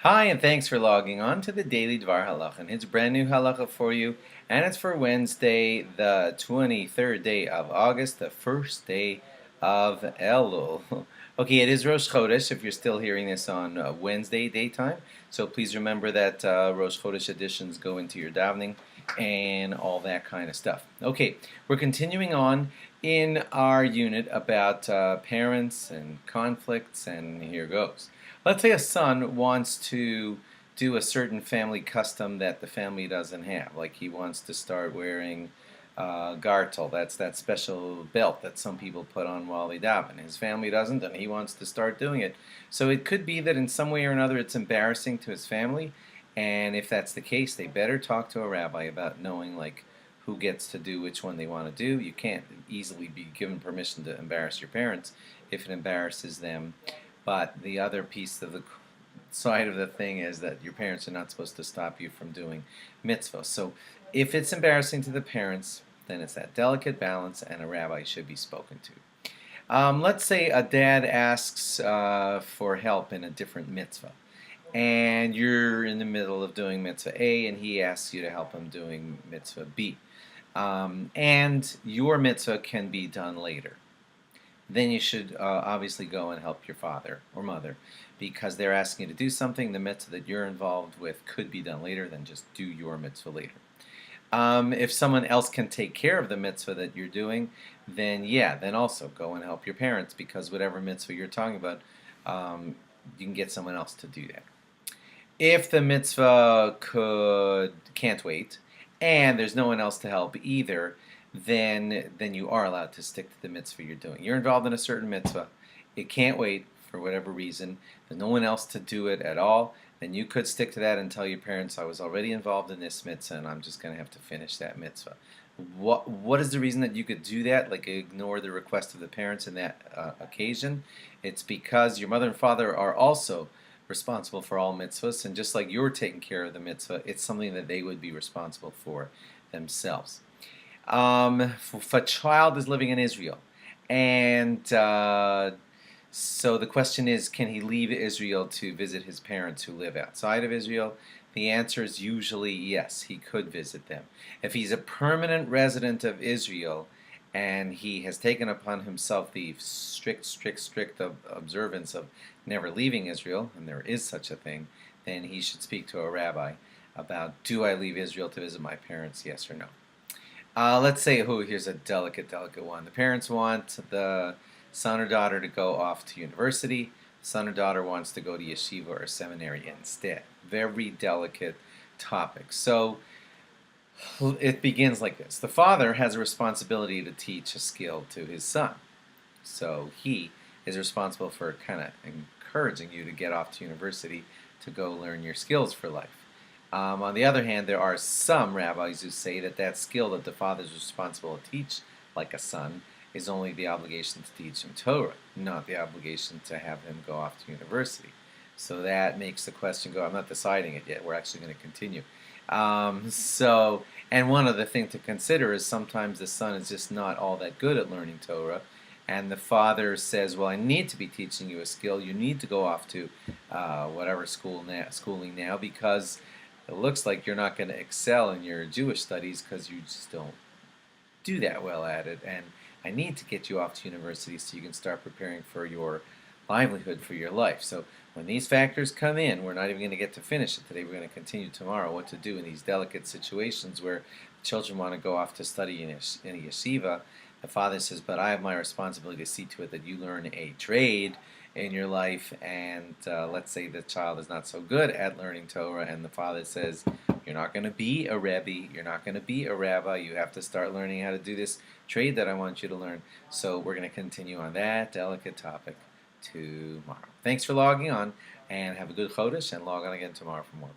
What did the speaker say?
Hi, and thanks for logging on to the Daily DVAR Halacha. And it's a brand new halacha for you, and it's for Wednesday, the 23rd day of August, the first day of Elul. Okay, it is Rosh Chodesh if you're still hearing this on Wednesday daytime, so please remember that Rosh Chodesh editions go into your davening and all that kind of stuff. Okay, we're continuing on in our unit about parents and conflicts, and here goes. Let's say a son wants to do a certain family custom that the family doesn't have. Like he wants to start wearing gartel. That's that special belt that some people put on while they daven. His family doesn't, and he wants to start doing it. So it could be that in some way or another it's embarrassing to his family. And if that's the case, they better talk to a rabbi about knowing like who gets to do which one they want to do. You can't easily be given permission to embarrass your parents if it embarrasses them. But the other piece of the side of the thing is that your parents are not supposed to stop you from doing mitzvah. So if it's embarrassing to the parents, then it's that delicate balance, and a rabbi should be spoken to. Let's say a dad asks for help in a different mitzvah, and you're in the middle of doing mitzvah A, and he asks you to help him doing mitzvah B. And your mitzvah can be done later. Then you should obviously go and help your father or mother, because they're asking you to do something. The mitzvah that you're involved with could be done later. Then just do your mitzvah later. If someone else can take care of the mitzvah that you're doing, then yeah, then also go and help your parents, because whatever mitzvah you're talking about, you can get someone else to do that. If the mitzvah can't wait, and there's no one else to help either, then you are allowed to stick to the mitzvah you're doing. You're involved in a certain mitzvah. It can't wait for whatever reason. There's no one else to do it at all. Then you could stick to that and tell your parents, I was already involved in this mitzvah and I'm just going to have to finish that mitzvah. What is the reason that you could do that, like ignore the request of the parents in that occasion? It's because your mother and father are also responsible for all mitzvahs, and just like you're taking care of the mitzvah, it's something that they would be responsible for themselves. If a child is living in Israel, and so the question is, can he leave Israel to visit his parents who live outside of Israel? The answer is usually yes, he could visit them. If he's a permanent resident of Israel and he has taken upon himself the strict observance of never leaving Israel, and there is such a thing, then he should speak to a rabbi about, do I leave Israel to visit my parents, yes or no? Let's say, here's a delicate one. The parents want the son or daughter to go off to university. Son or daughter wants to go to yeshiva or seminary instead. Very delicate topic. So it begins like this. The father has a responsibility to teach a skill to his son. So he is responsible for kind of encouraging you to get off to university to go learn your skills for life. On the other hand, there are some rabbis who say that that skill that the father is responsible to teach, like a son, is only the obligation to teach him Torah, not the obligation to have him go off to university. So that makes the question go, I'm not deciding it yet, we're actually going to continue. And one other thing to consider is sometimes the son is just not all that good at learning Torah, and the father says, well, I need to be teaching you a skill, you need to go off to whatever schooling now, because it looks like you're not going to excel in your Jewish studies because you just don't do that well at it, and I need to get you off to university so you can start preparing for your livelihood, for your life. So when these factors come in, we're not even going to get to finish it today. We're going to continue tomorrow what to do in these delicate situations where children want to go off to study in a yeshiva. The father says, but I have my responsibility to see to it that you learn a trade in your life, and let's say the child is not so good at learning Torah, and the father says, you're not going to be a rebbe, you're not going to be a rabbi, you have to start learning how to do this trade that I want you to learn. So we're going to continue on that delicate topic tomorrow. Thanks for logging on, and have a good Chodesh, and log on again tomorrow for more.